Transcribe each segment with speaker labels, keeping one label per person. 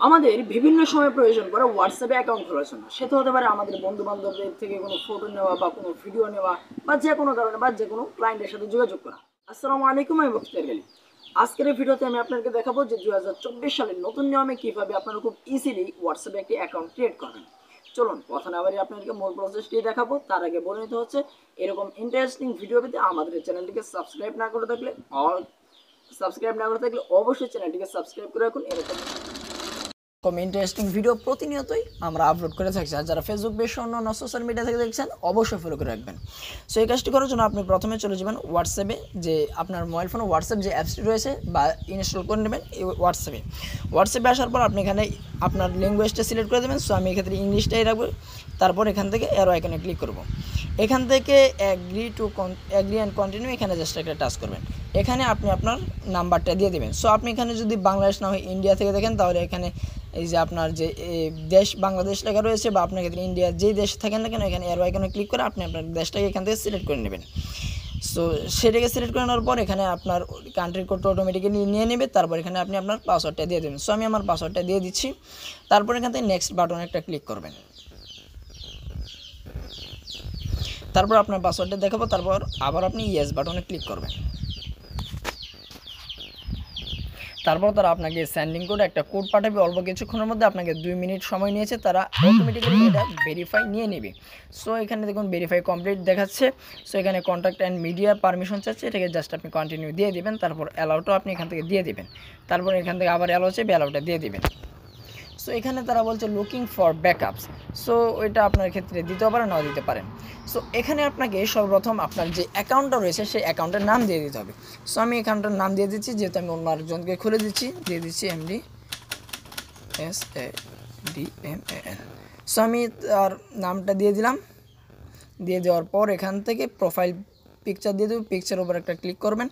Speaker 1: আমাদের বিভিন্ন সময় প্রয়োজন পড়ে হোয়াটসঅ্যাপে অ্যাকাউন্ট খোলার জন্য। সেটা হতে পারে আমাদের বন্ধু বান্ধবদের থেকে কোনো ফটো নেওয়া বা কোনো ভিডিও নেওয়া বা যে কোনো কারণে বা যে কোনো ক্লায়েন্টের সাথে যোগাযোগ করা। আসসালামু আলাইকুম, আমি বক্তিয়ার আলী। আজকের এই ভিডিওতে আমি আপনাকে দেখাবো যে 2024 সালের নতুন নিয়মে কিভাবে আপনারা খুব ইজিলি হোয়াটসঅ্যাপে একটি অ্যাকাউন্ট ক্রিয়েট করবেন। চলুন কথা না বাড়িয়ে আপনাদেরকে মূল প্রসেসটি দেখাবো। তার আগে বলে নিতে হচ্ছে, এরকম ইন্টারেস্টিং ভিডিও পেতে আমাদের চ্যানেলটিকে সাবস্ক্রাইব না করে থাকলে অবশ্যই চ্যানেলটিকে সাবস্ক্রাইব করে রাখুন। এরকম ইন্টারেস্টিং ভিডিও প্রতিনিয়তই আমরা আপলোড করে থাকছি। আর যারা ফেসবুক বেশ অন্য সোশ্যাল মিডিয়া থেকে দেখছেন অবশ্যই ফলো করে রাখবেন। সো এই কাজটি করার জন্য আপনি প্রথমে চলে যাবেন হোয়াটসঅ্যাপে, যে আপনার মোবাইল ফোনে হোয়াটসঅ্যাপ যে অ্যাপসটি রয়েছে বা ইনস্টল করে নেবেন এই হোয়াটসঅ্যাপে আসার পর আপনি এখানে আপনার ল্যাঙ্গুয়েজটা সিলেক্ট করে দেবেন। সো আমি এক্ষেত্রে ইংলিশটাই রাখবো। তারপর এখান থেকে অ্যারো আইকনে ক্লিক করব। এখান থেকে অ্যাগ্রি অ্যান্ড কন্টিনিউ এখানে জাস্ট একটা টাচ করবেন। এখানে আপনি আপনার নাম্বারটা দিয়ে দেবেন। সো আপনি এখানে যদি বাংলাদেশ না হয় ইন্ডিয়া থেকে দেখেন, তাহলে এখানে এই যে আপনার যে দেশ বাংলাদেশ লেখা রয়েছে বা আপনার ক্ষেত্রে ইন্ডিয়ার যেই দেশে থাকেন না কেন, এখানে অ্যারো আইকনে ক্লিক করে আপনি আপনার দেশটাকে এখান থেকে সিলেক্ট করে নেবেন। সো সেটাকে সিলেক্ট করে নেওয়ার পর এখানে আপনার কান্ট্রি কোডটা অটোমেটিক্যালি নিয়ে নেবে। তারপর এখানে আপনি আপনার পাসওয়ার্ডটা দিয়ে দেবেন। সো আমি আমার পাসওয়ার্ডটা দিয়ে দিচ্ছি। তারপর এখান থেকে নেক্সট বাটনে একটা ক্লিক করবেন। তারপর আপনার পাসওয়ার্ডটা দেখাবো। তারপর আবার আপনি ইয়েস বাটনে ক্লিক করবেন। তারপর তারা আপনাকে সেন্ডিং কোড একটা কোড পাঠাবে। অল্প কিছুক্ষণের মধ্যে আপনাকে 2 মিনিট সময় নিয়েছে, তারা অটোমেটিক্যালি এটা ভেরিফাই নিয়ে নেবে। সো এখানে দেখুন ভেরিফাই কমপ্লিট দেখাচ্ছে। সো এখানে কন্ট্যাক্ট অ্যান্ড মিডিয়া পারমিশন চাচ্ছে, এটাকে জাস্ট আপনি কন্টিনিউ দিয়ে দিবেন। তারপর অ্যালাউটাও আপনি এখান থেকে দিয়ে দিবেন। তারপর এখান থেকে আবার অ্যালাউ চাইবে, অ্যালাউটা দিয়ে দিবেন। সো এখানে তারা বলছে লুকিং ফর ব্যাকআপস। সো এটা আপনার ক্ষেত্রে দিতেও পারেন, নাও দিতে পারেন। সো এখানে আপনাকে সর্বপ্রথম আপনার যে অ্যাকাউন্টটা রয়েছে সেই অ্যাকাউন্টের নাম দিয়ে দিতে হবে। সো আমি অ্যাকাউন্টের নাম দিয়ে দিচ্ছি, যেহেতু আমি অন্য আরেকজনকে খুলে দিচ্ছি, দিয়ে দিচ্ছি MDSADMAN। সো আমি তার নামটা দিয়ে দিলাম। দিয়ে দেওয়ার পর এখান থেকে প্রোফাইল পিকচার দিয়ে দেবো। পিকচারের উপর একটা ক্লিক করবেন।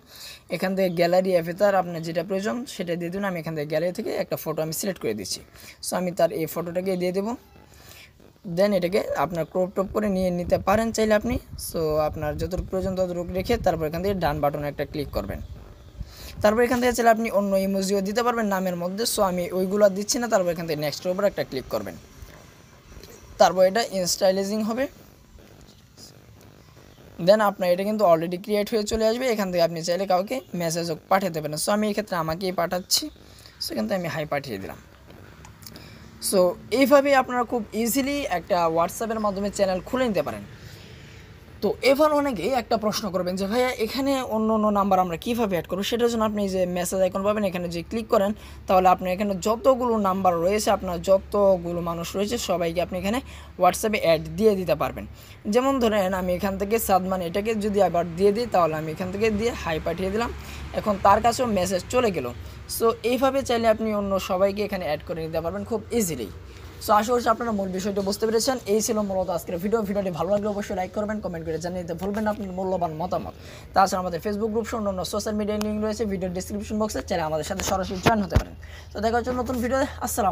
Speaker 1: এখান থেকে গ্যালারি অ্যাভেতার আপনার যেটা প্রয়োজন সেটা দিয়ে দেবেন। আমি এখান থেকে গ্যালারি থেকে একটা ফটো আমি সিলেক্ট করে দিচ্ছি। সো আমি তার এই ফটোটাকে দিয়ে দেবো। দেন এটাকে আপনার ক্রপ টপ করে নিয়ে নিতে পারেন চাইলে আপনি। সো আপনার যতটুকু প্রয়োজন ততটুকু রেখে তারপর এখান থেকে ডান বাটনে একটা ক্লিক করবেন। তারপর এখান থেকে চাইলে আপনি অন্য ইমোজিও দিতে পারবেন নামের মধ্যে। সো আমি ওইগুলো দিচ্ছি না। তারপর এখান থেকে নেক্সটের উপর একটা ক্লিক করবেন। তারপর এটা ইনস্টাইলাইজিং হবে। দেন আপনার এটা কিন্তু অলরেডি ক্রিয়েট হয়ে চলে আসবে। এখান থেকে আপনি চাইলে কাউকে মেসেজও পাঠাতে পারেন। সো আমি এক্ষেত্রে আমাকেই পাঠাচ্ছি। সো এখান থেকে আমি হাই পাঠিয়ে দিলাম। সো এইভাবেই আপনারা খুব ইজিলি একটা হোয়াটসঅ্যাপের মাধ্যমে চ্যানেল খুলে নিতে পারেন। তো এবার অনেকেই একটা প্রশ্ন করবেন যে ভাইয়া এখানে অন্য অন্য নাম্বার আমরা কীভাবে অ্যাড করবো। সেটার জন্য আপনি যে মেসেজ আইকন পাবেন, এখানে যে ক্লিক করেন, তাহলে আপনি এখানে যতগুলো নাম্বার রয়েছে, আপনার যতগুলো মানুষ রয়েছে সবাইকে আপনি এখানে হোয়াটসঅ্যাপে অ্যাড দিয়ে দিতে পারবেন। যেমন ধরেন আমি এখান থেকে সাদমান এটাকে যদি আবার দিয়ে দিই, তাহলে আমি এখান থেকে দিয়ে হাই পাঠিয়ে দিলাম। এখন তার কাছেও মেসেজ চলে গেল। সো এইভাবে চাইলে আপনি অন্য সবাইকে এখানে অ্যাড করে নিতে পারবেন খুব ইজিলি। সো আশা করছি আপনারা মূল বিষয়টা বুঝতে পেরেছেন। এই ছিল মূলত আজকের ভিডিওটি ভালো লাগলে অবশ্যই লাইক করবেন, কমেন্ট করে জানিয়ে দিতে ভুলবেন না আপনার মূল্যবান মতামত। তাছাড়া আমাদের ফেসবুক গ্রুপ সহ অন্যান্য সোশ্যাল মিডিয়ার লিঙ্ক রয়েছে ভিডিওর ডিসক্রিপশন বক্সে, চাইলে আমাদের সাথে সরাসরি জয়েন হতে পারেন। তো দেখা হচ্ছে নতুন ভিডিও। আসসালাম।